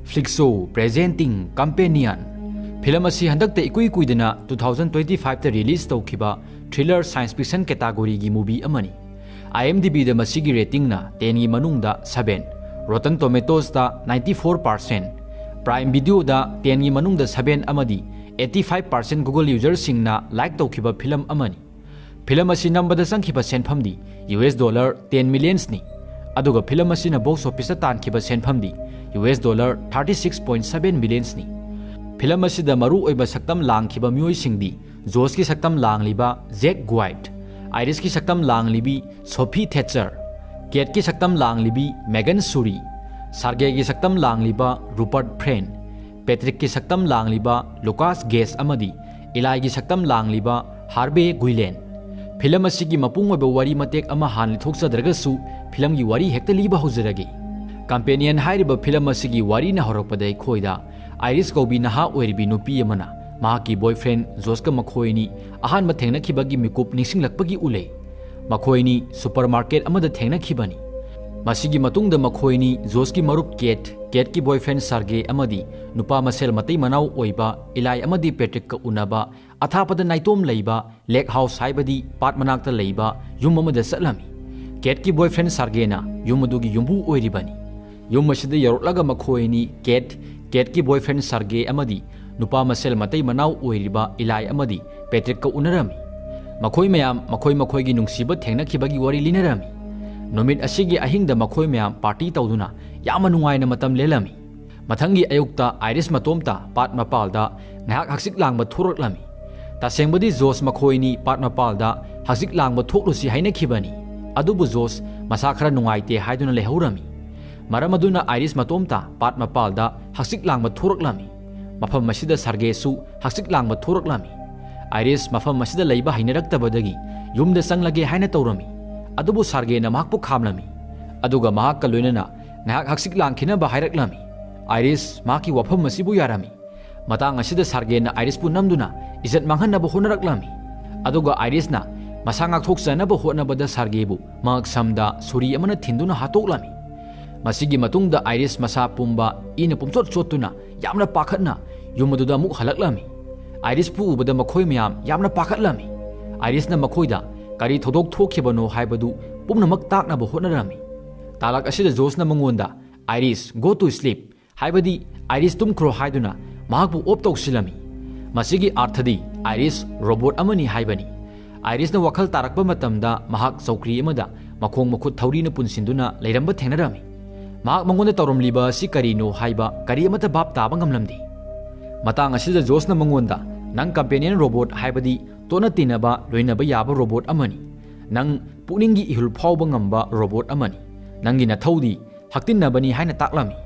Flixo presenting Companion film असी हंदकते इकुई कुइदना 2025 ता रिलीज तौखिबा थ्रिलर साइंस फिक्शन कैटेगोरी की मूवी अमनी IMDb दा मसीगी रेटिंग ना 10 की मनुंगदा 7 Rotten Tomatoes दा 94% Prime Video दा 10 की मनुंगदा 7 अमदी 85% Google यूजर सिंग ना लाइक तौखिबा फिल्म अमनी फिल्म असी नंबदा संखिबा सेनफमदी $10 मिलियंस नि अदुगा फिल्म असी ना बॉक्स ऑफिस ता तानखिबा सेनफमदी $36.7 मिलियंस नि फिल्म असिदा मरु ओइबा सक्तम लांगखिबा मियोइ सिंगदी जोस की सक्तम लांगलिबा जेक ग्वाइट आइरिस की सक्तम लांगलिबी सोफी थेचर केट की सक्तम लांगलिबी मेगन सूरी सार्गे की सक्तम लांगलिबा रूपर्ट फ्रेन पेट्रिक की सक्तम लांगलिबा लुकास गेस अमदी इलाई की सक्तम लांगलिबा हार्बे गुइलेन फिल्म असिगी मपुंग ओइबा वारी मतेक अमा हान लिथोक्सदरगसु फिल्म की वारी हेक्ता लीबा होजरगे कंपेनियन हाइरिबा फिल्म असिगी वारी ना हरकपदai खोइदा आइरिस कौबी नहा ओइरिबी नुपी अमना माकी बॉयफ्रेंड जोस्का मखोइनी अहानबा थेंगनखिबगी मिकुप निसिंगलक्पगी उले मखोइनी सुपरमार्केट अमदा थेंगनखिबनी मसिगी मतुंगदा मखोइनी जोस्की मरुप केट की बॉयफ्रेंड सार्गे अमदी नुपा मसेल मतई मनाउ ओइबा इलाई अमदी पेट्रिक का उनाबा अथापदा नाइतोम लैबा लेक हाउस हाइबदी पाट मनाक्ता लैबा युम अमदा चटलमी केट की बॉयफ्रेंड सार्गेना युम अदुगी युम्बु ओइरिबनी युम असिदा यरोलगा मखोइनी केट की बॉयफ्रेंड सार्गे अमदी नुपा मसेल मतई मनाउ ओइरिबा इलाई अमदी पेट्रिक का उनरमी मखोई मयाम मखोई की नुंगसिबा थेंगनखिबगी वारी लिनरमी नुमित असिगी अहिंगदा मखोई मयाम पार्टी तौदुना याम नुंगाइना मतम लेलमी मथंगी अयुक्ता आइरिस मतोमता पाट मपालदा ngahak haksik langba thoroklami tasengbadi जोस मखोइनी पाट मपालदा haksik langba थोकलुसि हाइनखिबनी अदुबु जोस मसा खरा नुंगाइते हाइदुना लेहौरमी मरम अदुना आइरिस मतोमता पाट मपालदा हक्सिक लांगबा थोरक्लामी मफम मसिदा सार्गेसु हक्सिक लांगबा थोरक्लामी आइरिस मफम मसिदा लैबा हाइनरक्तबदगी युमदा संगलगे हाइना तौरमी अदुबु सार्गेना महकपु खामलमी अदुगा महकका लोइनना ngahak हक्सिक लांगखिनबा हाइरक्लामी आइरिस माकी वफम मसिबु यारामी मतांग असिदा सार्गेना आइरिसपु नमदुना इज्जत मांगहनबा होनरक्लामी अदुगा आइरिसना मसा ngakthoksanaba hotnabada सार्गेबु महक समदा सुरी अमना थिंदुना हातोक्लामी मसिगी मतुंगदा आइरिस मसा पुंबा इना पुमचोट चोटुना यामना पाखतना युमदुदा मुक हलक्लामी आइरिस पु उबदा मखोय मयाम यामना पाखतलामी आइरिसना मखोयदा करी थोदोक थोखिबनो हाइबदु पुमनमक ताकनाबो होनरामी तालक असिदा जोसना मंगोंदा आइरिस गो टू स्लीप हाइबदी आइरिस तुमख्रो हाइदुना महकबु ओप तौसिलामी मसिगी अर्थदी आइरिस रोबोट अमनी हाइबनी आइरिसना वखल तारकबा मतमदा महक चौकरी अमदा मखोंग मखुत थौरीना पुनसिंदुना लेरंबा थेंगनरामी महक मंगोंदा तौरमलिबा असि करीनो हाइबा करी अमता बाप ताबा ngamlamdi matang asida josna mangonda nang companion robot haibadi tona tinaba loinaba yaba robot amani nang puningi ihul phawba ngamba robot amani nangi na thaudi haktinnabani haina taklami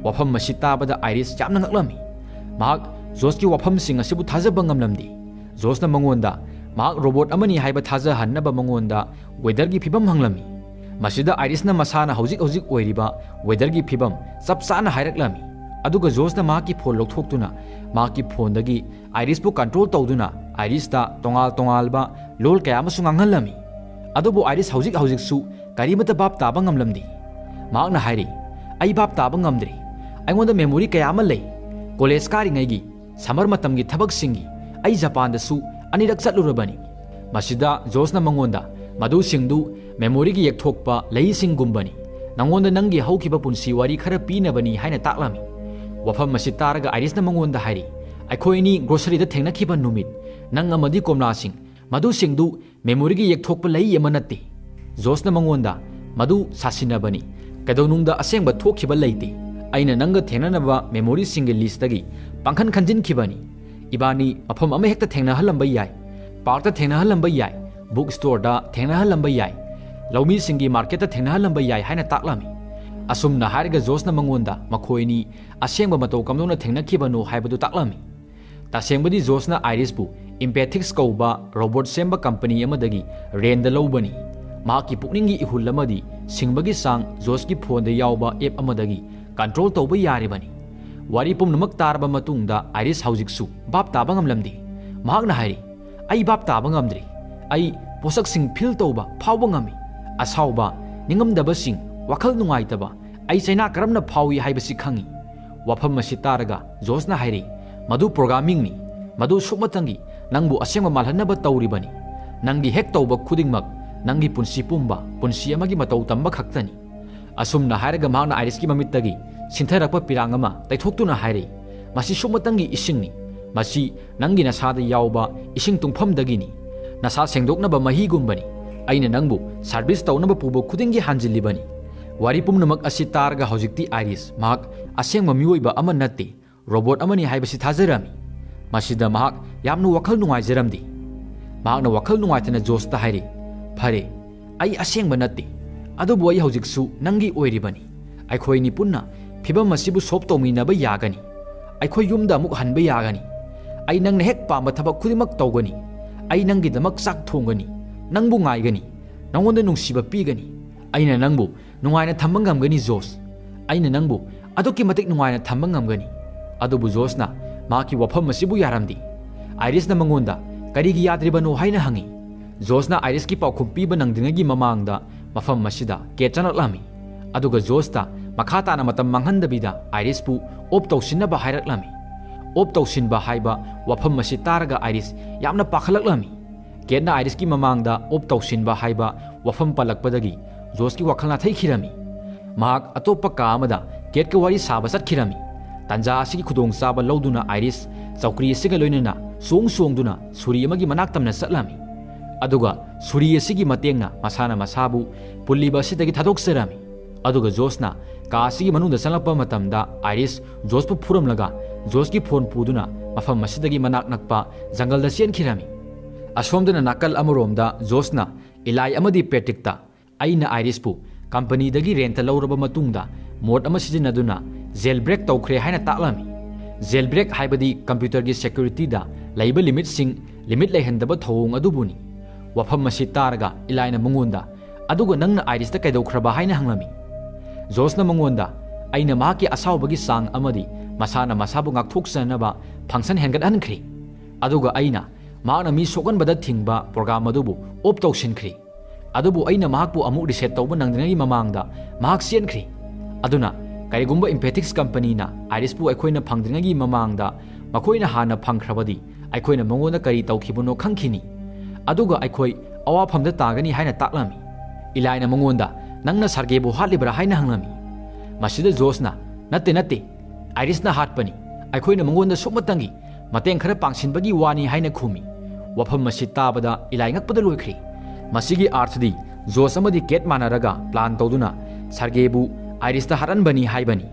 wafam masita bada iris jamna ngaklami mahak joski wafam sing asibu thajaba ngamlamdi josna mangonda mahak robot amani haiba thaja hannaba mangonda weather gi phibam hanglami masida iris na masana hojik oiriba weather gi phibam sapsana hairaklami aduga josna mahaki phone lokthokutuna mahaki phone dagi iris bu control tawduna iris ta tongal ba lol kaya amasung anghalami adubu iris hojik su karimata bab taba ngamlamdi mahakna hairi ai bab taba ngamdri aingonda memory kaya ama lei college kari ngai gi summer matam gi thabak singi ai japan da su anirak chatlurabani masida josna mangonda madu singdu memory gi yekthokpa lei singumbani nangonda nangi haukiba punsi wari khara pinabani haina taklami wafam masitaraga iris na mangonda hairi aikhoini grocery da thengna khiba numit nang amadi komla sing madu singdu memory gi yekthokpa lei yamanatti josna mangonda madu sasinabani kadonungda asengba thokhiba leite aina nanga thenanaba memory single list dagi pangkhan khanjin khibani ibani mafam ama hekta thengna halamba yai park ta thengna halamba yai book store da thengna halamba yai laumi singi market ta thengna halamba yai haina taklami asumna hariga josna mangonda makhoini asengba mato kamdona thengna khibano haibadu taklami tasengbadi josna iris bu empathics kauba robot semba company amadagi renda lobani mahaki pukningi ihulamadi singbagi sang joski phone da yawba app amadagi control tawba yaribani wari pumnamak tarba matungda iris haujiksu bab taba ngamlamdi mahakna hairi ai bab taba ngamdri ai posak sing feel tawba phawba ngami asawba ningamdaba sing wakhal nungaitaba ai chaina karamna phawi haibasi khangi wafam masi taraga Josna hairi madu programming ni madu sukmatangi nangbu asyang mamalhanaba tawribani nanggi hek tawba khudingmak nanggi punsi pumba punsi amagi matau tamba khaktani asumna hairaga mahna Iris ki mamittagi sintharakpa pirangama taithoktuna hairi masi sukmatangi isingni masi nangi nasada yauba ising tungphamdagini nasa sengdoknaba mahigumbani aina nangbu service tawnaba pubo khudingi hanjillibani wari pumnamak asi targa hojikti Iris mahak asengma miyoiba ama natte robot amani haibasi thazarami masida mahak yamnu wakhal nungaijaramdi mahakna wakhal nungaitana Josta hairi phare ai asengba natte adubu ai hojiksu nangi oiribani aikhoi ni punna phibam masibu sop tawminaba yagani aikhoi yumda amuk hanba yagani ai nangna hek pamba thabak khudimak tawgani ai nangi damak sak thongani nangbu ngaigani nangonda nungsiba pigani aina nangbu nungaina thamba ngamgani Jos aina nangbu aduki matik nungaina thamba ngamgani adubu Josna maki wafam masibu yaramdi Iris na mangonda karigi yadribano haina hangi Josna Iris ki paukhum piba nangdingagi mamangda mafam masida ke chanaklami aduga Josta makhata na matam manghandabida Iris pu op tawsinaba hairaklami op tawsinba haiba wafam masi taraga Iris yamna pakhalaklami ketna Iris ki mamangda op tawsinba haiba wafam palakpadagi Jos ki wakhalna thaikhirami mahak atopa ka amada ket ka wari saba satkhirami tanja asigi khudong saba loduna Iris chaukri asiga loinana songduna suri amagi manaktamna satlami aduga suri asigi matengna masana masabu pulliba sidagi thadokserami aduga Josna ka asigi manungda salakpa matamda Iris Jos pu phuramlaga Jos ki phone puduna mafam masidagi manak nakpa jungle da sienkhirami asomdana nakal amoromda Josna Eli amadi Patrickta aina Iris pu company dagi rent lauraba matungda mod ama sijinaduna jailbreak tawkhre haina taklami jailbreak haibadi computer gi security da laiba limit lehendaba thong adubuni wafam masi taraga Eli na mungonda aduga nangna Iris ta kaidokhraba haina hanglami Josna mungonda aina mahaki asawbagi sang amadi masana masabu ngakthoksanaba function hengat hankhri aduga aina mahana mi sokanbada thingba program adubu op tawsinkhri adubu aina mahakpu amuk reset tawba nangdingai mamangda mahak sienkhri aduna karigumba Empathics company na Iris pu aikhoina phangdingai mamangda makoina hana phangkhrabadi aikhoina mangona kari tawkhibuno khangkhini aduga aikhoi awafamda tagani haina taklami Eli na mangonda nangna sargebu hatlibra haina hanglami masida Josna natte Iris na hatpani aikhoina mangonda sukmatangi mateng khara pangsinbagi wani haina khumi wafam masi tabada Eli ngakpada loikhri masigi arthdi Jos amadi ket manaraga plan tawduna sargebu Iris ta haranbani haibani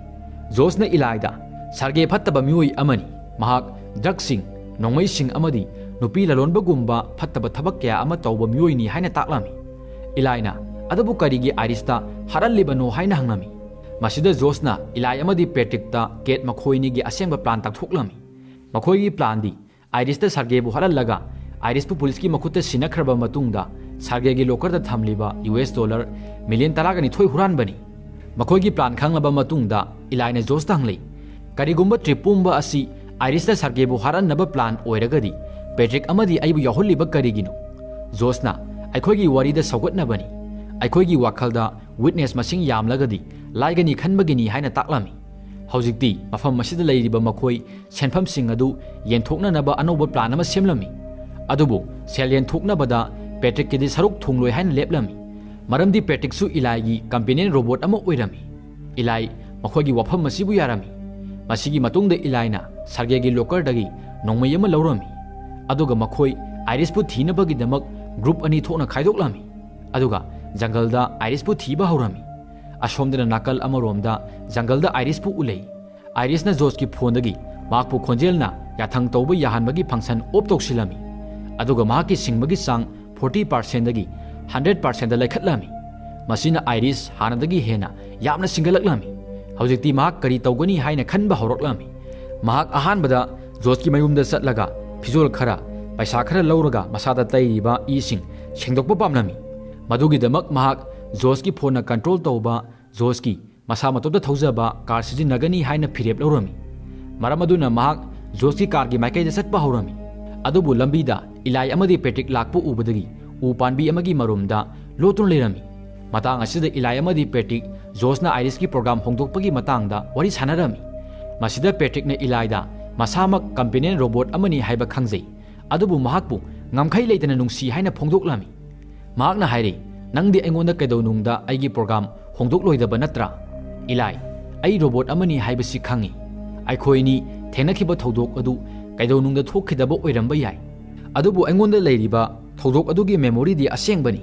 Josna Eli da sarge phattaba mioi amani mahak drugsing nongmaising amadi nupi lalonbagumba phattaba thabak kya ama tawba mioi ni haina taklami Eli na adabu karigi Iris ta haranlibano haina hanglami masida Josna Eli amadi Patrick ta ket makhoini gi asengba plan takhoklami makhoi gi plan di Iris ta sargebu harallaga Iris pu police ki makutta sinakhraba matungda sarge gi locker da thamliba US dollar million talagani thoi huran bani makhoi gi plan khanglaba matungda Eli na Jos tanglei karigumba tripumba asi Iris ta sargebu harannaba plan oiragadi Patrick amadi aibu yahulliba karigino Josna aikhoi gi wari da saugatna bani aikhoi gi wakhalda witness masing yamlagadi laigani khanbagini haina taklami hojikti mafam masida leiriba makhoi senpham sing adu yenthoknanaba anoba plan ama semlami adubu sel yenthoknabada Patrick kidi saruk thungloi haina leplami maramdi Patrick su Eli gi companion robot ama oirami Eli makhoi gi wafam masibu yarami masigi matungda Eli na sarge gi locker dagi nongmai ama laurami aduga makhoi Iris pu thinabagi damak group ani thokna khaidoklami aduga jungle da Iris pu thiba horami asomdana nakal amaromda jungle da Iris pu ulei Iris na Jos ki phone dagi makpu khonjelna yathang tawba yahanbagi function op toksilami aduga mahaki singbagi sang 40% dagi 100% da laikhatlami masina Iris hanadagi hena yamna singalaklami hojikti mahak kari tawgani haina khanba horoklami mahak ahanbada Jos ki mayumda satlaga phizol khara paisa khara lauraga masada tairiba ising sengdokpa pamlami madugi damak mahak Jos ki phone na control tawba Jos ki masa matobda thaujaba car sijinagani haina phirep laurami maramaduna mahak Jos ki car gi maikai da satpa horami adubu lambida Eli amadi Patrick lakpu ubadagi upanbi amagi marumda lotun lerami matang asida Eli amadi Patrick Josna Iris ki program hongdokpagi matangda wari sanarami ꯃꯁꯤꯗ ꯄꯦꯇ꯭ꯔꯤꯛꯅ ꯏꯂꯥꯏꯗ ꯃꯁꯥꯃꯛ companion robot ꯑꯃꯅꯤ ꯍꯥꯏꯕ ꯈꯪꯖꯩ, ꯑꯗꯨꯕꯨ ꯃꯍꯥꯛꯄꯨ ꯉꯝꯈꯩ ꯂꯩꯇꯅ ꯅꯨꯡꯁꯤ ꯍꯥꯏꯅ ꯐꯣꯡꯗꯣꯛꯂꯝꯃꯤ꯫ ꯃꯍꯥꯛꯅ ꯍꯥꯏꯔꯤ, ꯅꯪꯗꯤ ꯑꯩꯉꯣꯟꯗ ꯀꯩꯗꯧꯅꯨꯡꯗ ꯑꯩꯒꯤ ꯄ꯭ꯔꯣꯒ꯭ꯔꯥꯝ ꯍꯣꯡꯗꯣꯛꯂꯣꯏꯗꯕ ꯅꯠꯇ꯭ꯔꯥ? ꯏꯂꯥꯏ, ꯑꯩ ꯔꯣꯕꯣꯠ ꯑꯃꯅꯤ ꯍꯥꯏꯕꯁꯤ ꯈꯪꯏ꯫ ꯑꯩꯈꯣꯏꯅꯤ ꯊꯦꯡꯅꯈꯤꯕ ꯊꯧꯗꯣꯛ ꯑꯗꯨ ꯀꯩꯗꯧꯅꯨꯡꯗ ꯊꯣꯛꯈꯤꯗꯕ ꯑꯣꯏꯔꯝꯕ ꯌꯥꯏ, ꯑꯗꯨꯕꯨ ꯑꯩꯉꯣꯟꯗ ꯂꯩꯔꯤꯕ ꯊꯧꯗꯣꯛ ꯑꯗꯨꯒꯤ ꯃꯦꯃꯣꯔꯤꯗꯤ ꯑꯁꯦꯡꯕꯅꯤ꯫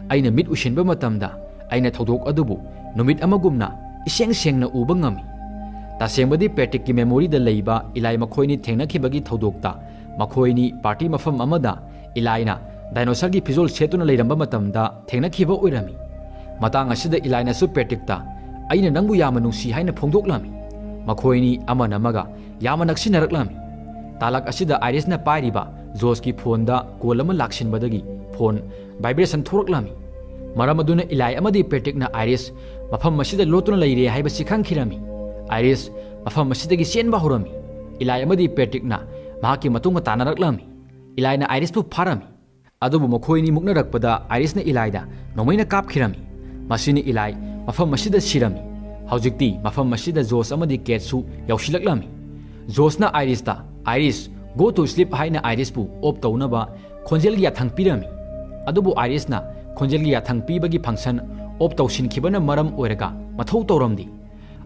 ꯑꯩꯅ ꯃꯤꯠ ꯎꯏꯁꯤꯟꯕ ꯃꯇꯝꯗ ꯑꯩꯅ ꯊꯧꯗꯣꯛ ꯑꯗꯨꯕꯨ ꯅꯨꯃꯤꯠ ꯑꯃꯒꯨꯝꯅ ꯏꯁꯦꯡ ꯁꯦꯡꯅ ꯎꯕ ꯉꯝꯃꯤ꯫ ꯇꯁꯦꯡꯕꯗꯤ ꯄꯦꯇ꯭ꯔꯤꯛꯀꯤ ꯃꯦꯃꯣꯔꯤꯗ ꯂꯩꯕ ꯏꯂꯥꯏ ꯃꯈꯣꯏꯅꯤ ꯊꯦꯡꯅꯈꯤꯕꯒꯤ ꯊꯧꯗꯣꯛꯇ ꯃꯈꯣꯏꯅꯤ ꯄꯥꯔꯇꯤ ꯃꯐꯝ ꯑꯃꯗ ꯏꯂꯥꯏꯅ ꯗꯥꯏꯅꯣꯁꯔꯒꯤ ꯐꯤꯖꯣꯜ ꯁꯦꯠꯇꯨꯅ ꯂꯩꯔꯝꯕ ꯃꯇꯝꯗ ꯊꯦꯡꯅꯈꯤꯕ ꯑꯣꯏꯔꯝꯃꯤ꯫ ꯃꯇꯥꯡ ꯑꯁꯤꯗ ꯏꯂꯥꯏꯅꯁꯨ ꯄꯦꯇ꯭ꯔꯤꯛꯇ ꯑꯩꯅ ꯅꯪꯕꯨ ꯌꯥꯝꯅ ꯅꯨꯡꯁꯤ ꯍꯥꯏꯅ ꯐꯣꯡꯗꯣꯛꯂꯝꯃꯤ꯫ ꯃꯈꯣꯏꯅꯤ ꯑꯃꯅ ꯑꯃꯒ ꯌꯥꯝꯅ ꯅꯛꯁꯤꯟꯅꯔꯛꯂꯝꯃꯤ꯫ ꯇꯥꯂꯛ ꯑꯁꯤꯗ ꯑꯥꯏꯔꯤꯁꯅ ꯄꯥꯏꯔꯤꯕ ꯖꯣꯁꯀꯤ ꯐꯣꯟꯗ ꯀꯣꯜ ꯑꯃ ꯂꯥꯛꯁꯤꯟꯕꯗꯒꯤ ꯐꯣꯟ ꯚꯥꯏꯕ꯭ꯔꯦꯁꯟ ꯊꯣꯔꯛꯂꯝꯃꯤ꯫ ꯃꯔꯝ ꯑꯗꯨꯅ ꯏꯂꯥꯏ ꯑꯃꯗꯤ ꯄꯦꯇ꯭ꯔꯤꯛꯅ ꯑꯥꯏꯔꯤꯁ ꯃꯐꯝ ꯑꯁꯤꯗ ꯂꯣꯠꯇꯨꯅ ꯂꯩꯔꯦ ꯍꯥꯏꯕꯁꯤ ꯈꯪꯈꯤꯔꯝꯃꯤ꯫ ꯑꯥꯏꯔꯤꯁ ꯃꯐꯝ ꯑꯁꯤꯗꯒꯤ ꯆꯦꯟꯕ ꯍꯧꯔꯝꯃꯤ꯫ ꯏꯂꯥꯏ ꯑꯃꯗꯤ ꯄꯦꯇ꯭ꯔꯤꯛꯅ ꯃꯍꯥꯛꯀꯤ ꯃꯇꯨꯡꯗ ꯇꯥꯟꯅꯔꯛꯂꯝꯃꯤ꯫ ꯏꯂꯥꯏꯅ ꯑꯥꯏꯔꯤꯁꯄꯨ ꯐꯥꯔꯝꯃꯤ, ꯑꯗꯨꯕꯨ ꯃꯈꯣꯏꯅꯤ ꯃꯨꯛꯅꯔꯛꯄꯗ ꯑꯥꯏꯔꯤꯁꯅ ꯏꯂꯥꯏꯗ ꯅꯣꯡꯃꯩꯅ ꯀꯥꯞꯈꯤꯔꯝꯃꯤ꯫ ꯃꯁꯤꯅ ꯏꯂꯥꯏ ꯃꯐꯝ ꯑꯁꯤꯗ ꯁꯤꯔꯝꯃꯤ꯫ ꯍꯧꯖꯤꯛꯇꯤ ꯃꯐꯝ ꯑꯁꯤꯗ ꯖꯣꯁ ꯑꯃꯗꯤ ꯀꯦꯠꯁꯨ ꯌꯧꯁꯤꯜꯂꯛꯂꯝꯃꯤ꯫ ꯖꯣꯁꯅ ꯑꯥꯏꯔꯤꯁꯇ "ꯑꯥꯏꯔꯤꯁ, ꯒो ꯇꯨ ꯁ꯭ꯂꯤꯞ" ꯍꯥꯏꯅ ꯑꯥꯏꯔꯤꯁꯄꯨ ꯑꯣꯐ ꯇꯧꯅꯕ ꯈꯣꯟꯖꯦꯜꯒꯤ ꯌꯥꯊꯪ ꯄꯤꯔꯝꯃꯤ꯫ ꯑꯗꯨꯕꯨ ꯑꯥꯏꯔꯤꯁꯅ ꯈꯣꯟꯖꯦꯜꯒꯤ ꯌꯥꯊꯪ ꯄꯤꯕꯒꯤ ꯐꯪꯁꯟ ꯑꯣꯐ ꯇꯧꯁꯤꯟꯈꯤꯕꯅ ꯃꯔꯝ ꯑꯣꯏꯔꯒ ꯃꯊꯧ ꯇꯧꯔꯝꯗꯦ꯫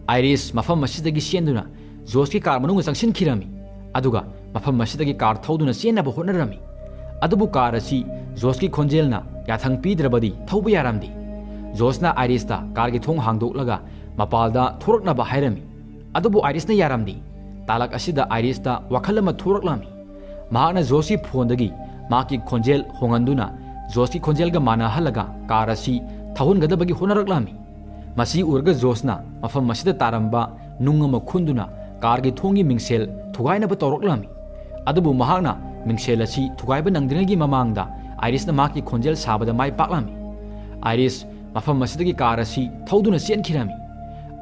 ꯑꯥꯏꯔꯤꯁ ꯃꯐꯝ ꯑꯁꯤꯗꯒꯤ ꯆꯦꯟꯗꯨꯅ ꯖꯣꯁꯀꯤ ꯀꯥꯔ ꯃꯅꯨꯡꯗ ꯆꯪꯁꯤꯟꯈꯤꯔꯝꯃꯤ, ꯑꯗꯨꯒ ꯃꯐꯝ ꯑꯁꯤꯗꯒꯤ ꯀꯥꯔ ꯊꯧꯗꯨꯅ ꯆꯦꯟꯅꯕ ꯍꯣꯠꯅꯔꯝꯃꯤ꯫ ꯑꯗꯨꯕꯨ ꯀꯥꯔ ꯑꯁꯤ ꯖꯣꯁꯀꯤ ꯈꯣꯟꯖꯦꯜꯅ ꯌꯥꯊꯪ ꯄꯤꯗ꯭ꯔꯕꯗꯤ ꯊꯧꯕ ꯌꯥꯔꯝꯗꯦ꯫ ꯖꯣꯁꯅ ꯑꯥꯏꯔꯤꯁꯇ ꯀꯥꯔꯒꯤ ꯊꯣꯡ ꯍꯥꯡꯗꯣꯛꯂꯒ ꯃꯄꯥꯜꯗ ꯊꯣꯔꯛꯅꯕ ꯍꯥꯏꯔꯝꯃꯤ, ꯑꯗꯨꯕꯨ ꯑꯥꯏꯔꯤꯁꯅ ꯌꯥꯔꯝꯗꯦ꯫ ꯇꯥꯂꯛ ꯑꯁꯤꯗ ꯑꯥꯏꯔꯤꯁꯇ ꯋꯥꯈꯜ ꯑꯃ ꯊꯣꯔꯛꯂꯝꯃꯤ꯫ ꯃꯍꯥꯛꯅ ꯖꯣꯁꯀꯤ ꯐꯣꯟꯗꯒꯤ ꯃꯍꯥꯛꯀꯤ ꯈꯣꯟꯖꯦꯜ ꯍꯣꯡꯍꯟꯗꯨꯅ ꯖꯣꯁꯀꯤ ꯈꯣꯟꯖꯦꯜꯒ ꯃꯥꯟꯅꯍꯜꯂꯒ ꯀꯥꯔ ꯑꯁꯤ ꯊꯧꯍꯟꯒꯗꯕꯒꯤ ꯍꯣꯠꯅꯔꯛꯂꯝꯃꯤ꯫ ꯃꯁꯤ ꯎꯔꯒ ꯖꯣꯁꯅ ꯃꯐꯝ ꯑꯁꯤꯗ ꯇꯥꯔꯝꯕ ꯅꯨꯡ ꯑꯃ ꯈꯨꯟꯗꯨꯅ ꯀꯥꯔꯒꯤ ꯊꯣꯡꯒꯤ ꯃꯤꯡꯁꯦꯜ ꯊꯨꯒꯥꯏꯅꯕ ꯇꯧꯔꯛꯂꯝꯃꯤ꯫ ꯑꯗꯨꯕꯨ ꯃꯍꯥꯛꯅ ꯃꯤꯡꯁꯦꯜ ꯑꯁꯤ ꯊꯨꯒꯥꯏꯕ ꯅꯪꯗ꯭ꯔꯤꯉꯩꯒꯤ ꯃꯃꯥꯡꯗ ꯑꯥꯏꯔꯤꯁꯅ ꯃꯍꯥꯛꯀꯤ ꯈꯣꯟꯖꯦꯜ ꯁꯥꯕꯗ ꯃꯥꯏ ꯄꯥꯛꯂꯝꯃꯤ꯫ ꯑꯥꯏꯔꯤꯁ ꯃꯐꯝ ꯑꯁꯤꯗꯒꯤ ꯀꯥꯔ ꯑꯁꯤ ꯊꯧꯗꯨꯅ ꯆꯦꯟꯈꯤꯔꯝꯃꯤ꯫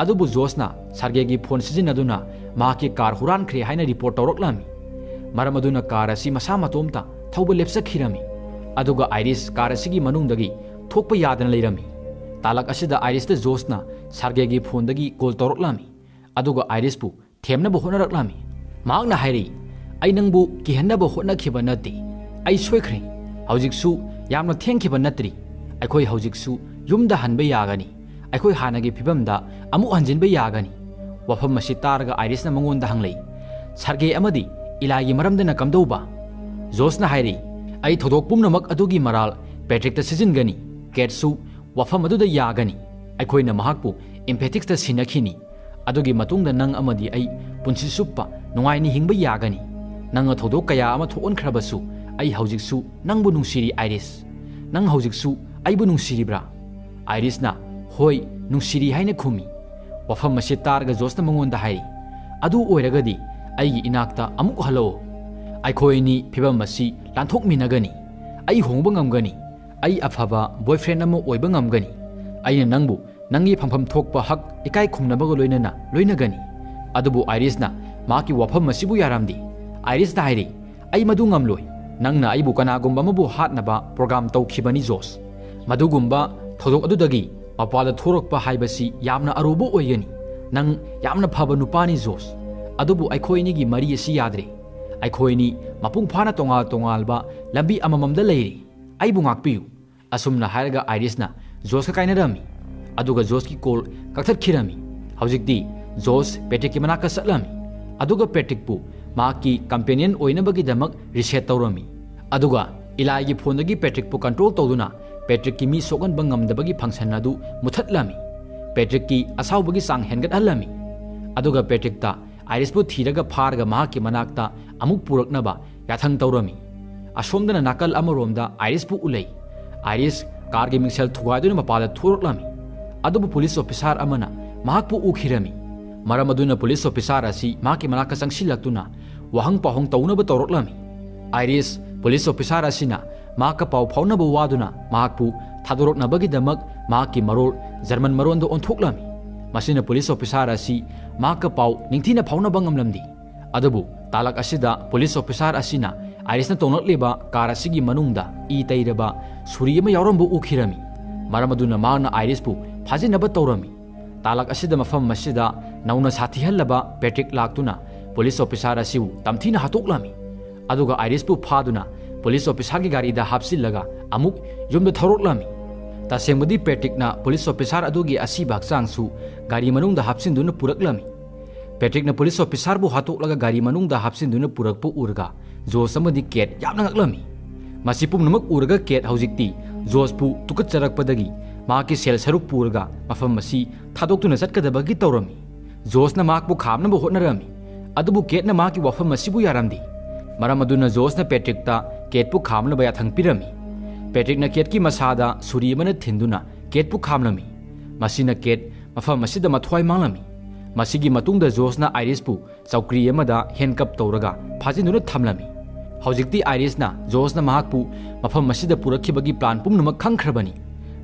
ꯑꯗꯨꯕꯨ ꯖꯣꯁꯅ ꯁꯥꯔꯒꯦꯒꯤ ꯐꯣꯟ ꯁꯤꯖꯤꯟꯅꯗꯨꯅ ꯃꯍꯥꯛꯀꯤ ꯀꯥꯔ ꯍꯨꯔꯥꯟꯈ꯭ꯔꯦ ꯍꯥꯏꯅ ꯔꯤꯄꯣꯔꯠ ꯇꯧꯔꯛꯂꯝꯃꯤ꯫ ꯃꯔꯝ ꯑꯗꯨꯅ ꯀꯥꯔ ꯑꯁꯤ ꯃꯁꯥ ꯃꯇꯣꯝꯇ ꯊꯧꯕ ꯂꯦꯞꯆꯈꯤꯔꯝꯃꯤ꯫ ꯑꯗꯨꯒ ꯑꯥꯏꯔꯤꯁ ꯀꯥꯔ ꯑꯁꯤꯒꯤ ꯃꯅꯨꯡꯗꯒꯤ ꯊꯣꯛꯄ ꯌꯥꯗꯅ ꯂꯩꯔꯝꯃꯤ꯫ ꯇꯥꯂꯛ ꯑꯁꯤꯗ ꯑꯥꯏꯔꯤꯁꯇ ꯖꯣꯁꯅ ꯁꯥꯔꯒꯦꯒꯤ ꯐꯣꯟꯗꯒꯤ ꯀꯣꯜ ꯇꯧꯔꯛꯂꯝꯃꯤ, ꯑꯗꯨꯒ ꯑꯥꯏꯔꯤꯁꯄꯨ ꯊꯦꯝꯅꯕ ꯍꯣꯠꯅꯔꯛꯂꯝꯃꯤ꯫ ꯃꯍꯥꯛꯅ ꯍꯥꯏꯔꯤ, "ꯑꯩ ꯅꯪꯕु ꯀꯤꯍꯟꯅꯕ ꯍꯣꯠꯅꯈꯤꯕ ꯅꯠꯇꯦ꯫ ꯑꯩ ꯁꯣꯏꯈ꯭ꯔꯦ꯫ ꯍꯧꯖꯤꯛꯁꯨ ꯌꯥꯝꯅ ꯊꯦꯡꯈꯤꯕ ꯅꯠꯇ꯭ꯔꯤ꯫ ꯑꯩꯈꯣꯏ ꯍꯧꯖꯤꯛꯁꯨ ꯌꯨꯝꯗ ꯍꯟꯕ ꯌꯥꯒꯅꯤ꯫ ꯑꯩꯈꯣꯏ ꯍꯥꯟꯅꯒꯤ ꯐꯤꯕꯝꯗ ꯑꯃꯨꯛ ꯍꯟꯖꯤꯟꯕ ꯌꯥꯒꯅꯤ"꯫ ꯋꯥꯐꯝ ꯑꯁꯤ ꯇꯥꯔꯒ ꯑꯥꯏꯔꯤꯁꯅ ꯃꯉꯣꯟꯗ ꯍꯪꯂꯛꯏ, "ꯁꯥꯔꯒꯦ ꯑꯃꯗꯤ ꯏꯂꯥꯏꯒꯤ ꯃꯔꯝꯗꯅ ꯀꯝꯗꯧꯕ?" ꯖꯣꯁꯅ ꯍꯥꯏꯔꯤ, "ꯑꯩ ꯊꯧꯗꯣꯛ ꯄꯨꯝꯅꯃꯛ ꯑꯗꯨꯒꯤ ꯃꯔꯥꯜ ꯄꯦꯇ꯭ꯔꯤꯛꯇ ꯁꯤꯖꯤꯟꯒꯅꯤ꯫ ꯀꯦꯠꯁꯨ ꯋꯥꯐꯝ ꯑꯗꯨꯗ ꯌꯥꯒꯅꯤ꯫ ꯑꯩꯈꯣꯏꯅ ꯃꯍꯥꯛꯄꯨ ꯏꯝꯄꯦꯊꯤꯛꯁꯇ ꯁꯤꯟꯅꯈꯤꯅꯤ꯫ ꯑꯗꯨꯒꯤ ꯃꯇꯨꯡꯗ ꯅꯪ ꯑꯃꯗꯤ ꯑꯩ ꯄꯨꯟꯁꯤ ꯆꯨꯞꯄ ꯅꯨꯡꯉꯥꯏꯅ ꯍꯤꯡꯕ ꯌꯥꯒꯅꯤ꯫ ꯅꯪꯅ ꯊꯧꯗꯣꯛ ꯀꯌꯥ ꯑꯃ ꯊꯣꯛꯍꯟꯈ꯭ꯔꯕꯁꯨ ꯑꯩ ꯍꯧꯖꯤꯛꯁꯨ ꯅꯪꯕꯨ ꯅꯨꯡꯁꯤꯔꯤ ꯑꯥꯏꯔꯤꯁ꯫ ꯅꯪ ꯍꯧꯖꯤꯛꯁꯨ ꯑꯩꯕꯨ ꯅꯨꯡꯁꯤꯔꯤꯕ꯭ꯔꯥ?" ꯑꯥꯏꯔꯤꯁꯅ "ꯍꯣꯏ, ꯅꯨꯡꯁꯤꯔꯤ" ꯍꯥꯏꯅ ꯈꯨꯝꯃꯤ꯫ ꯋꯥꯐꯝ ꯑꯁꯤ ꯇꯥꯔꯒ ꯖꯣꯁꯅ ꯃꯉꯣꯟꯗ ꯍꯥꯏꯔꯤ, "ꯑꯗꯨ ꯑꯣꯏꯔꯒꯗꯤ ꯑꯩꯒꯤ ꯏꯅꯥꯛꯇ ꯑꯃꯨꯛ ꯍꯜꯂꯛꯑꯣ꯫ ꯑꯩꯈꯣꯏꯅꯤ ꯐꯤꯕꯝ ꯑꯁꯤ ꯂꯥꯟꯊꯣꯛꯃꯤꯟꯅꯒꯅꯤ꯫ ꯑꯩ ꯍꯣꯡꯕ ꯉꯝꯒꯅꯤ꯫ ꯑꯩ ꯑꯐꯕ ꯕꯣꯏꯐ꯭ꯔꯦꯟ ꯑꯃ ꯑꯣꯏꯕ ꯉꯝꯒꯅꯤ꯫ ꯑꯩꯅ ꯅꯪꯕꯨ ꯅꯪꯒꯤ ꯐꯪꯐꯝ ꯊꯣꯛꯄ ꯍꯛ ꯏꯀꯥꯏ ꯈꯨꯝꯅꯕꯒ ꯂꯣꯏꯅꯅ ꯂꯣꯏꯅꯒꯅꯤ"꯫ ꯑꯗꯨꯕꯨ ꯑꯥꯏꯔꯤꯁꯅ ꯃꯍꯥꯛꯀꯤ ꯋꯥꯐꯝ ꯑꯁꯤꯕꯨ ꯌꯥꯔꯝꯗꯦ꯫ ꯑꯥꯏꯔꯤꯁꯅ ꯍꯥꯏꯔꯤ, "ꯑꯩ ꯃꯗꯨ ꯉꯝꯂꯣꯏ꯫ ꯅꯪꯅ ꯑꯩꯕꯨ ꯀꯅꯥꯒꯨꯝꯕ ꯑꯃꯕꯨ ꯍꯥꯠꯅꯕ ꯄ꯭ꯔꯣꯒ꯭ꯔꯥꯝ ꯇꯧꯈꯤꯕꯅꯤ ꯖꯣꯁ꯫ ꯃꯗꯨꯒꯨꯝꯕ ꯊꯧꯗꯣꯛ ꯑꯗꯨꯗꯒꯤ ꯃꯄꯥꯟꯗ ꯊꯣꯔꯛꯄ ꯍꯥꯏꯕꯁꯤ ꯌꯥꯝꯅ ꯑꯔꯨꯕ ꯑꯣꯏꯒꯅꯤ꯫ ꯅꯪ ꯌꯥꯝꯅ ꯐꯕ ꯅꯨꯄꯥꯅꯤ ꯖꯣꯁ꯫ ꯑꯗꯨꯕꯨ ꯑꯩꯈꯣꯏꯅꯤꯒꯤ ꯃꯔꯤ ꯑꯁꯤ ꯌꯥꯗ꯭ꯔꯦ꯫ ꯑꯩꯈꯣꯏꯅꯤ ꯃꯄꯨꯡ ꯐꯥꯅ ꯇꯣꯉꯥꯟ ꯇꯣꯉꯥꯟꯕ ꯂꯝꯕꯤ ꯑꯃꯃꯝꯗ ꯂꯩꯔꯤ꯫ ꯑꯩꯕꯨ ꯉꯥꯛꯄꯤꯌꯨ"꯫ ꯑꯁꯨꯝꯅ ꯍꯥꯏꯔꯒ ꯑꯥꯏꯔꯤꯁꯅ ꯖꯣꯁꯀ ꯀꯥꯏꯅꯔꯝꯃꯤ, ꯑꯗꯨꯒ ꯖꯣꯁꯀꯤ ꯀꯣꯜ ꯀꯛꯊꯠꯈꯤꯔꯝꯃꯤ꯫ ꯍꯧꯖꯤꯛꯇꯤ ꯖꯣꯁ ꯄꯦꯇ꯭ꯔꯤꯛꯀꯤ ꯃꯅꯥꯛꯇ ꯆꯠꯂꯝꯃꯤ, ꯑꯗꯨꯒ ꯄꯦꯇ꯭ꯔꯤꯛꯄꯨ ꯃꯍꯥꯛꯀꯤ ꯀꯝꯄꯦꯅꯤꯌꯟ ꯑꯣꯏꯅꯕꯒꯤꯗꯃꯛ ꯔꯤꯁꯦꯠ ꯇꯧꯔꯝꯃꯤ꯫ ꯑꯗꯨꯒ ꯏꯂꯥꯏꯒꯤ ꯐꯣꯟꯗꯒꯤ ꯄꯦꯇ꯭ꯔꯤꯛꯄꯨ ꯀꯟꯇ꯭ꯔꯣꯜ ꯇꯧꯗꯨꯅ ꯄꯦꯇ꯭ꯔꯤꯛꯀꯤ ꯃꯤ ꯁꯣꯛꯍꯟꯕ ꯉꯝꯗꯕꯒꯤ ꯐꯪꯁꯟ ꯑꯗꯨ ꯃꯨꯊꯠꯂꯝꯃꯤ꯫ ꯄꯦꯇ꯭ꯔꯤꯛꯀꯤ ꯑꯁꯥꯎꯕꯒꯤ ꯆꯥꯡ ꯍꯦꯟꯒꯠꯍꯜꯂꯝꯃꯤ꯫ ꯑꯗꯨꯒ ꯄꯦꯇ꯭ꯔꯤꯛꯇ ꯑꯥꯏꯔꯤꯁꯄꯨ ꯊꯤꯔꯒ ꯐꯥꯔꯒ ꯃꯍꯥꯛꯀꯤ ꯃꯅꯥꯛꯇ ꯑꯃꯨꯛ ꯄꯨꯔꯛꯅꯕ ꯌꯥꯊꯪ ꯇꯧꯔꯝꯃꯤ꯫ ꯑꯁꯣꯝꯗꯅ ꯅꯥꯀꯜ ꯑꯃꯔꯣꯝꯗ ꯑꯥꯏꯔꯤꯁꯄꯨ ꯎꯠꯂꯩ꯫ ꯑꯥꯏꯔꯤꯁ ꯀꯥꯔꯒꯤ ꯃꯤꯡꯁꯦꯜ ꯊꯨꯒꯥꯏꯗꯨꯅ ꯃꯄꯥꯟꯗ ꯊꯣꯔꯛꯂꯝꯃꯤ, ꯑꯗꯨꯕꯨ ꯄꯨꯂꯤꯁ ꯑꯣꯐꯤꯁꯥꯔ ꯑꯃꯅ ꯃꯍꯥꯛꯄꯨ ꯎꯈꯤꯔꯝꯃꯤ꯫ ꯃꯔꯝ ꯑꯗꯨꯅ ꯄꯨꯂꯤꯁ ꯑꯣꯐꯤꯁꯥꯔ ꯑꯁꯤ ꯃꯍꯥꯛꯀꯤ ꯃꯅꯥꯛꯇ ꯆꯪꯁꯤꯜꯂꯛꯇꯨꯅ ꯋꯥꯍꯪ ꯄꯥꯎꯍꯪ ꯇꯧꯅꯕ ꯇꯧꯔꯛꯂꯝꯃꯤ꯫ ꯑꯥꯏꯔꯤꯁ ꯄꯨꯂꯤꯁ ꯑꯣꯐꯤꯁꯥꯔ ꯑꯁꯤꯅ ꯃꯍꯥꯛꯀ ꯄꯥꯎ ꯐꯥꯎꯅꯕ ꯋꯥꯗꯨꯅ ꯃꯍꯥꯛꯄꯨ ꯊꯥꯗꯣꯔꯛꯅꯕꯒꯤꯗꯃꯛ ꯃꯍꯥꯛꯀꯤ ꯃꯔꯣꯜ ꯖꯔꯃꯟ ꯃꯔꯣꯟꯗ ꯑꯣꯟꯊꯣꯛꯂꯝꯃꯤ꯫ ꯃꯁꯤꯅ ꯄꯨꯂꯤꯁ ꯑꯣꯐꯤꯁꯥꯔ ꯑꯁꯤ ꯃꯍꯥꯛꯀ ꯄꯥꯎ ꯅꯤꯡꯊꯤꯅ ꯐꯥꯎꯅꯕ ꯉꯝꯂꯝꯗꯦ꯫ ꯑꯗꯨꯕꯨ ꯇꯥꯂꯛ ꯑꯁꯤꯗ ꯄꯨꯂꯤꯁ ꯑꯣꯐꯤꯁꯥꯔ ꯑꯁꯤꯅ ꯑꯥꯏꯔꯤꯁꯅ ꯇꯣꯡꯂꯛꯂꯤꯕ ꯀꯥꯔ ꯑꯁꯤꯒꯤ ꯃꯅꯨꯡꯗ ꯏ ꯇꯩꯔꯕ ꯁꯨꯔꯤ ꯑꯃ ꯌꯥꯎꯔꯝꯕ ꯎꯈꯤꯔꯝꯃꯤ꯫ ꯃꯔꯝ ꯑꯗꯨꯅ ꯃꯍꯥꯛꯅ ꯑꯥꯏꯔꯤꯁꯄꯨ ꯐꯥꯖꯤꯟꯅꯕ ꯇꯧꯔꯝꯃꯤ꯫ ꯇꯥꯂꯛ ꯑꯁꯤꯗ ꯃꯐꯝ ꯑꯁꯤꯗ नौना साथीहल्लबा पेट्रिक लाक्तुना पुलिस ऑफिसर असिबु तमथीना हातोक्लामी अदुगा आइरिसपु फादुना पुलिस ऑफिसर की गाड़ीदा हापसिल्लगा अमुक युमदा थौरोक्लामी तसेंबदी पेट्रिकना पुलिस ऑफिसर अदुगी असिबा हक्चांगसु गाड़ी मनुंगदा हापसिंदुना पुरक्लामी पेट्रिकना पुलिस ऑफिसरबु हातोक्लगा गाड़ी मनुंगदा हापसिंदुना पुरक्पु उरगा जोस अमदी cat यामना ngaklammi masi pumnamak urga ket haujikti jospu tukatcharakpadagi maki sel saruk purga mafam masi thadoktuna chatkadabagi tawrami josna makbu khamnabu hotnarami adubu ketna maki wafam masibu yaramdi maram aduna josna petrikta ketpu khamnaba yathang pirami petrikna ketki masada suri mana thinduna ketpu khamlami masina ket mafam masida mathwai manglami masigi matungda josna irispu chaukri amada handcuff tawraga phajinduna thamlami हौजिक्ति आइरिसना जोसना महाकपु मफम मसिदा पुरखिबगी plan पुमनमक खंखरबनी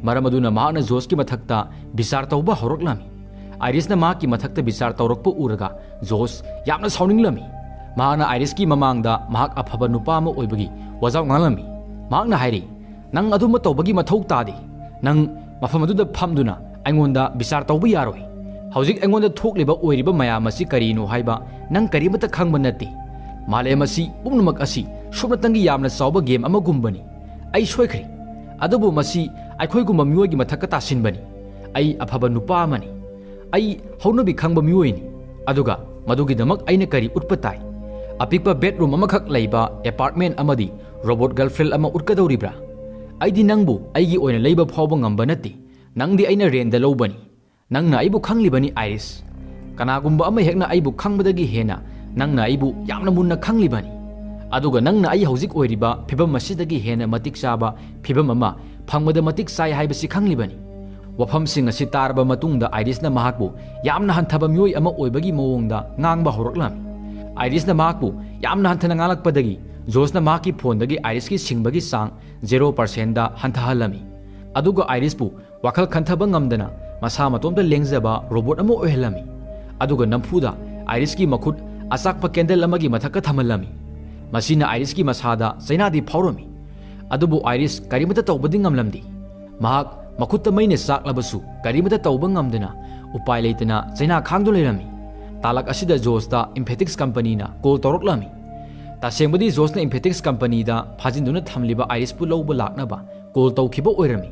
मरम अदुना महाना जोसकी मथक्ता बिचार तौबा हौरक्लामी आइरिसना महाकी मथक्ता बिचार तौरक्पु उरगा जोस यामना साउनिंगलामी महाना आइरिसकी ममांगदा महाक अफबा नुपा अमा ओइबगी वजाव ngalami महाकना हाइरि नंग अदुमा तौबगी मथौ तादे नंग मफम अदुदा फमदुना आइंगोंदा बिचार तौबा यारोय हौजिक आइंगोंदा थोकलिबा ओइरिबा मयाम मसि करिनो हाइबा नंग करिमता खंगबा नत्ते मालेम असी पुमनमक असी सुमतंगी यामना चावबा गेम अमा गुम्बनी आई सोइखरि अदबु मसी आइखोइगुम मियोगी मथक तासिनबनी आई अफबा नुपा अमनी आई हौनबी खंगबा मियोइनी अदुगा मदुगिदमक आइना करी उत्पताई अपिकपा बेडरूम अमखक लैबा अपार्टमेंट अमदी रोबोट गर्लफ्रेंड अमा उtkadौरिब्रा आइदि नंगबु आइगी ओइना लैबा फावबा ngamba नत्ति नंगदि आइना रेंदा लौबनी नंगना आइबु खंगलिबनी आइरिस कनागुम्बा अमा हेकना आइबु खंगबदगी हेना नंगना आइबु यामना मुन्ना खंगलिबनी अदुगा नंगना आई हौजिक ओइरिबा फिबम मसिदगी हेना मतिक चाबा फिबम अमा फंगमदा मतिक चाइ हाइबसि खंगलिबनी वफमसिंग असि तारबा मतुंगदा आइरिसना महाकबु यामना हंथबा मियोइ अमा ओइबगी मोंगदा ngang हौरक्लामी आइरिसना महाकबु यामना हंथना ngalakpadagi जोसना महाकी फोनदगी आइरिसकी सिंगबगी सांग 0% दा हंथहलमी अदुगा आइरिसपु वखल खंथबा ngamdana मसा मतोमदा लेंगजबा रोबोट अमा ओइहलमी अदुगा नमफुदा आइरिसकी मखुट अचाकपा कैंडल अमगी मथक्का थमलमी मसीना आइरिसकी मसादा चैनादी फाउरमी अदुबु आइरिस करिमता तौबदि ngamlamdi महाक मखुत्ता मैने चाकलबसु करिमता तौबा ngamdana उपाय लेतना चैना खांगदु लेरमी तालक असिदा जोसता इम्फेटिक्स कंपनीना कॉल तौरक्लामी तासेंबदी जोसना इम्फेटिक्स कंपनीदा फाजिंदुना थमलिबा आइरिसपु लौबा लाकनबा कॉल तौखिबा ओइरमी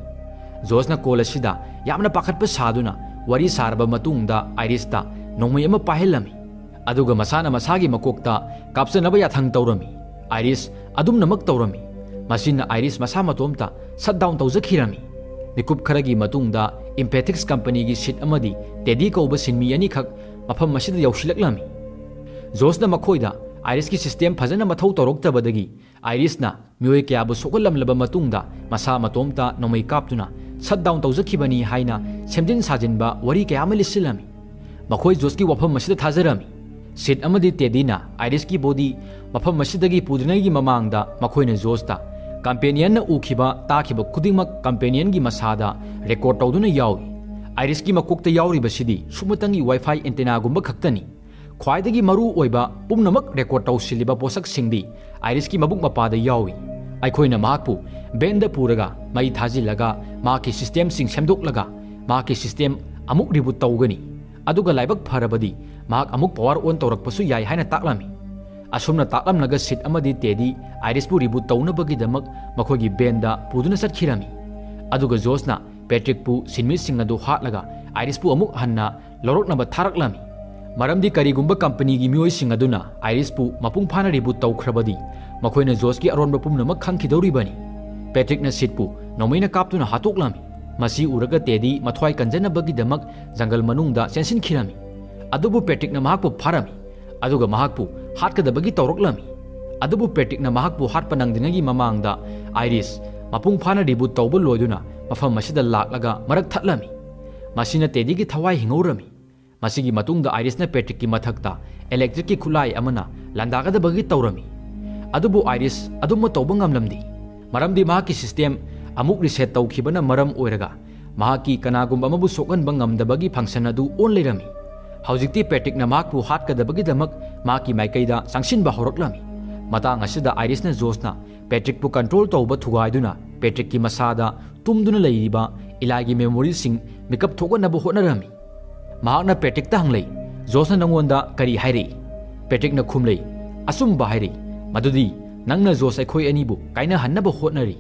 जोसना कॉल असिदा यामना पाखतपा सादुना वरी सारबा मतुंगदा आइरिसता नोंमै अमा पाहेलमी अदुगा मसाना मसागी मकोक्ता कापसनबा याथंग तौरमी आइरिस अदुमनमक तौरमी मसिना आइरिस मसा मतोमता शट डाउन तौजखिरमी निकुप खरगी मतुंगदा इम्फेटिक्स कंपनी की सीट अमदी टेडी कौबा सिनमी अनी खक मफम मसिदा यौशिलक्लामी जोसना मखोइदा आइरिस की सिस्टम फजना मथौ तौरक्तबदगी आइरिसना मियोय क्याबु सोगलमलबा मतुंगदा मसा मतोमता नोमै कापतुना शट डाउन तौजखिबनी हाइना सेमजिन साजिनबा वरी क्याम लिसिलमी मखोइ जोसकी वफम मसिदा थाजरमी सीट अमदी टेडीना आइरिस की बॉडी मफम मसिदगी पुदनगी ममांगदा मखोइना जोसता कंपेनियन उखिबा ताखिबा खुदिंगमक कंपेनियन की मसादा रेकॉर्ड तौदुना यावी आइरिस की मकोक्ता यावरिबसिदी सुमतंगी वाईफाई एंटेना गुंबा खक्तनी ख्वाइदगी मरु ओइबा पुमनमक रेकॉर्ड तौसिलिबा पोसक सिंगदी आइरिस की मबुक मपादा यावी आइखोइना महाकपु बेंदा पुरगा मई थाजिलगा माकी सिस्टम सिंग सेमदोकलगा माकी सिस्टम अमुक रिबूट तौगनी अदुगा लाइबक फरबदी महाक अमुक पावर ऑन तौरकपसु याय हाइना ताकलामी असुमना ताकलमनगा सीट अमदी टेडी आइरिसपु रिबूट तौनबगीदमक मखोगी बेंदा पुदुना चटखिरमी अदुगा जोसना पेट्रिकपु सिनमी सिंग अदु हाटलगा आइरिसपु अमुक हन्ना लौरकनबा थारकलामी मरमदी करिगुंबा कंपनी की मियोइ सिंग अदुना आइरिसपु मपुंग फाना रिबूट तौखरबदी मखोइना जोसकी अरोनबा पुमनमक खंखिदौरिबनी पेट्रिकना सीटपु नोमैना कापतुना हातोक्लामी मसी उरगा टेडी मथ्वाई कंजनबगीदमक जंगल मनुंगदा चेंसिनखिरमी अदुबु पेट्रिकना महाकपु फारमी अदुगा महाकपु हाटकदबगी तौरक्लामी अदुबु पेट्रिकना महाकपु हाटपा नंगदिनगी ममांगदा आइरिस मपुंग फाना रिबूट तौबा लोइदुना मफम मसिदा लाकलगा मरक थटलमी मसिना टेडीगी थवाई हिंगौरमी मसिगी मतुंगदा आइरिसना पेट्रिककी मथक्ता इलेक्ट्रिक की खुलाई अमना लंदागदबगी तौरमी अदुबु आइरिस अदुम तौबा ngamlamdi मरमदी महाकी सिस्टम अमुक रिसेट तौखिबना मरम ओइरगा महाकी कनागुंबा अमबु सोकनबा ngamdabagi फंक्शन अदु ऑन लेरमी हौजिक्ति पेट्रिकना महाकपु हाटकदबगीदमक महाकी माइकैदा चांगसिनबा हौरक्लामी मतांग असिदा आइरिसना जोसना पेट्रिकपु कंट्रोल तौबा थुगाइदुना पेट्रिककी मसादा तुमदुना लैरिबा इलागी मेमोरी सिंग मेकअप थोगनबा होटनरमी महाकना पेट्रिकता हंगलै जोसना नंगोंदा करी हाइरे पेट्रिकना खुमले असुम्बा हाइरे मदुदी नंगना जोस अखोय अनिबु काइना हन्नब होटनरी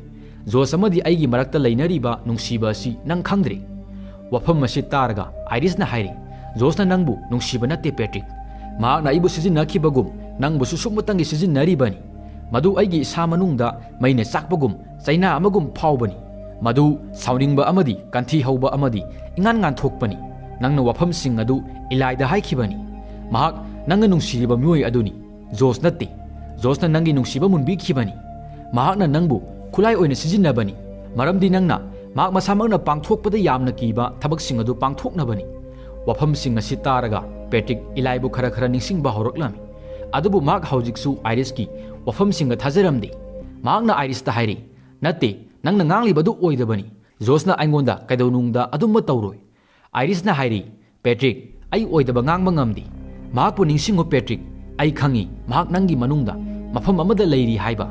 जोस अमदी आइगी मरक्ता लैनरीबा नुंसीबा असि नंग खंगद्रे वफम मसि तारगा आइरिसना हाइरे जोसना नंगबु नुंसीबा नत्ते पेट्रिक मागना आइबु सिजिन्नखिबगुम नंगबुसु सुमुतंगी सिजिन्नरिबनी मदु आइगी इसा मनुंगदा मैने चाकबगुम चाइना अमगुम फावबनी मदु साउनिंगबा अमदी कंथी हौबा अमदी इंगान गान थोकपनी नंगना वफम सिंग अदु इलाइदा हाइखिबनी महाक नंगा नुंसीबा म्योय अदुनी जोस नत्ते जोसना नंगी नुंसीबा मुनबिखिबनी महाकना नंगबु खुलाई ओइना सिजिन्नबनी मरमदी नंगना माक मसामकना पांगथोकपदा यामना कीबा थबकसिंग अदु पांगथोकनबनी वफमसिंग असि तारगा पेट्रिक इलाइबु खरा खरा निंसिंगबा हौरक्लामी अदुबु माक हौजिकसु आइरिसकी वफमसिंग थाजरमदे माकना आइरिसता हाइरे नत्ते नंगना nganglibadu oidabani जोसना आइंगोंदा कैदौनुंगदा अदुम्बा तौरोय आइरिसना हाइरे पेट्रिक आई ओइदबा ngang ngamdi माकपु निंसिंगो पेट्रिक आई खंगी माक नंगी मनुंगदा मफम अमदा लैरी हाइबा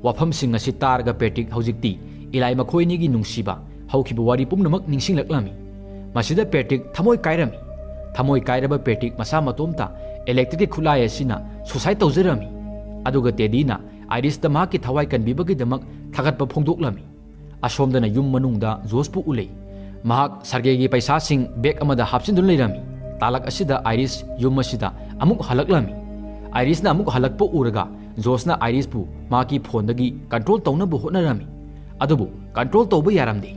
वफमसिंग असि तारगा पेट्रिक हौजिकती इलाइ मखोइनिगी नुंसीबा हौखिबा वारी पुमनमक निंसिंगलक्लामी मसिदा पेट्रिक थमोय काइरबा पेट्रिक मसा मतोमता इलेक्ट्रिक खुलाई असिना सुसाइड तौजरमी अदुगा टेडीना आइरिसता माकी थवाई कनबिबगिदमक थगतपा फोंदोक्लामी असोमदना युम मनुंगदा जोसपु उले महाक सरगेगी पैसासिंग बेग अमदा हापसिंदुन लेरमी तालक असिदा आइरिस युम असिदा अमुक हलक्लामी आइरिसना अमुक हलक्पो उरगा जोसना आइरिसपु माकी फोनदगी कंट्रोल तौनबु होटनरमी अदुबु कंट्रोल तौबा यारमदे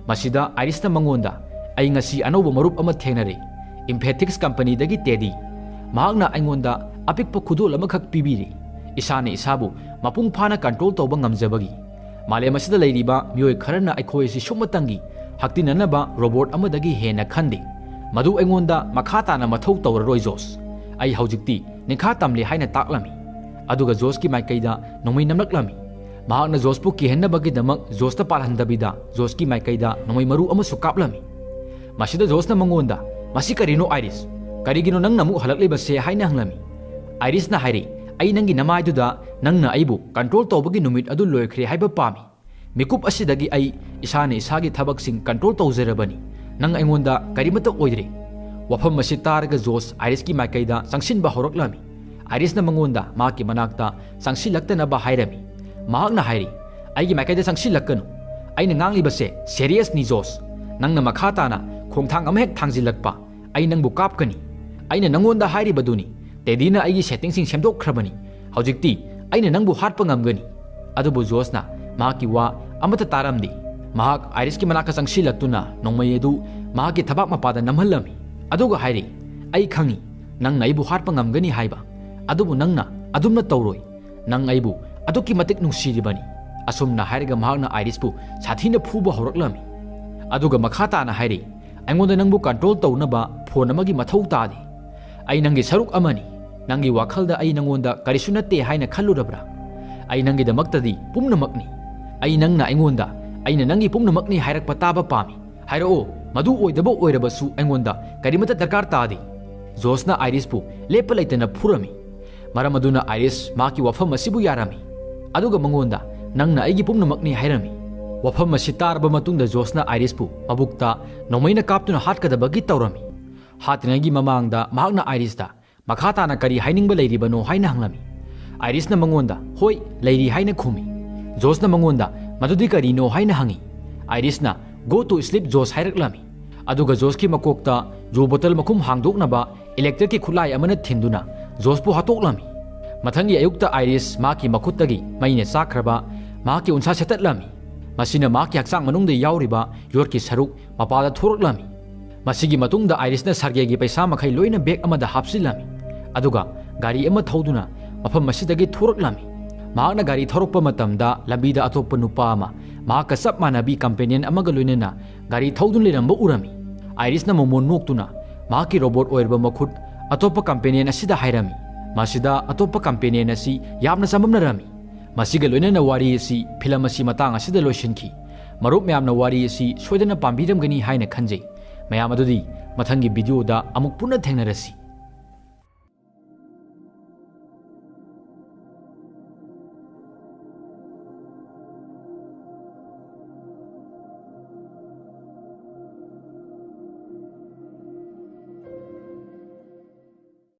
मसिदा आइरिसना मंगोंदा आई ngasi अनौबो मरुप अमा थेंगनरे इम्फेटिक्स कंपनी दगी टेडी महाकना आइंगोंदा अपिकपो खुदोल अमखक पिबिरे इसाने इसाबु मपुंग फाना कंट्रोल तौबा ngamjabagi मालेम असिदा लैरिबा म्योय खरना अखोयसि सुमतंगी हक्तिननबा रोबोट अमदगी हेना खंदे मदु आइंगोंदा मखाताना मथौ तौररोय जोस आई हौजिकती निखा तमले हाइना ताकलामी अदुगा जोसकी माइकैदा नोमै नमलक्लामी महाकना जोसपु किहेन्नबगिदमक जोसता पालहंदबिदा जोसकी माइकैदा नोमै मरु अमसु कापलामी मसिदा जोसना मंगोंदा मसि करिनो आइरिस करिगिनो नंगना मु हलक्लेबसे हाइना हंगलामी आइरिसना हाइरे आई नंगी नमाइदुदा नंगना आइबु कंट्रोल तौबगी नुमित अदु लोयख्रे हाइबा पामी मिकुप असिदगी आई इसाने इसागी थबकसिंग कंट्रोल तौजरबनी नंग आइंगोंदा करिमता ओइद्रे वफम मसि तारगा जोस आइरिसकी माइकैदा संगसिनबा हौरक्लामी आइरिसना मंगोंदा माकी मनाक्ता संगसिलक्तनबा हाइरमी महाकना हाइरे आइगी माइकैदा संगसिलक्कनु आइना nganglibase serious ni जोस नंगना मखाताना खोंथांग अमहेक थांजिलक्पा आई नंगबु कापकनी आइना नंगोंदा हाइरिबदुनी टेडीना आइगी सेटिंगसिंग सेमदोखख्रबनी हौजिकती आइना नंगबु हाटपा ngamgani अदुबु जोसना माकी वा अमता तारमदी महाक आइरिसकी मनाका संगसिलक्तुना नोंमयेदु माकी थबाक मपादा नमहल्लमी अदुगा हाइरे आई खंगी नंगना आइबु हाटपा ngamgani हाइबा अदुबु नंगना अदुमना तौरोय नंग आइबु अदुकी मतिक नुंसीरिबनी असुमना हाइरगा महाकना आइरिसपु साथीना फुबा हौरक्लामी अदुगा मखाताना हाइरे आइंगोंदा नंगबु कंट्रोल तौनबा फोन अमगी मथौ तादे आई नंगी सरुक अमनी नंगी वाखलदा आई नंगोंदा करिसु नत्ते हाइना खल्लुरब्रा आई नंगी दमक्तदी पुमनमकनी आई नंगना आइंगोंदा आइना नंगी पुमनमकनी हाइरकपा ताबा पामी हाइरओ मदु ओइदबो ओइरबसु आइंगोंदा करिमता दरकार तादे जोसना आइरिसपु लेपा लैतना फुरमी मरम अदुना आइरिस माकी वफम असिबु यारमी अदुगा मंगोंदा नंगना आइगी पुमनमकनी हाइरमी वफम असि तारबा मतुंगदा जोसना आइरिसपु मबुक्ता नोमैना कापतुना हाटकदबगी तौरमी हातनागी ममांगदा महाकना आइरिसदा मखाताना करी हाइनिंगबा लैरिबनो हाइना हंगलमी आइरिसना मंगोंदा होय Larry हाइना खुमी Josna मंगोंदा मदुदी करीनो हाइना हंगी आइरिसना go to sleep जोस हाइरक्लामी अदुगा जोसकी मकोक्ता जो बोतल मखुम हांगदोकनबा इलेक्ट्रिक की खुलाई अमना थिंदुना जोसपु हातोक्लामी मथंगी अयुक्ता आइरिस माकी मखुत्तगी मैने चाख्रबा माकी उनसा सेततलामी मसिना माकी हक्सांग मनुंगदा यावरिबा योरकी सरुक मपादा थोरक्लामी मसिगी मतुंगदा आइरिसना सरगेगी पैसा मखै लोइना बेग अमदा हापसिलामी अदुगा गाड़ी अमा थौदुना मफम मसिदगी थोरक्लामी महाकना गाड़ी थौरक्पा मतमदा लंबीदा अतोप्पा नुपा अमा महाका चप मानबी कंपेनियन अमगा लोइनना गाड़ी थौदुन लेरंबा उरमी आइरिसना मोमोन नोक्तुना माकी रोबोट ओइरबा मखुट अतोप्पा कंपेनियन असिदा हाइरमी मसिदा अतोप्पा कंपेनियन असि यामना सममनरमी मसिगा लोइनना वारी असि फिल्म असि मतांग असिदा लोइसिनखि मरुप म्यामना वारी असि सोइदना पाम्बिरमगनी हाइना खंजै मयाम अदुदी मथंगी वीडियोदा अमुक पुनः थेंगनरसि।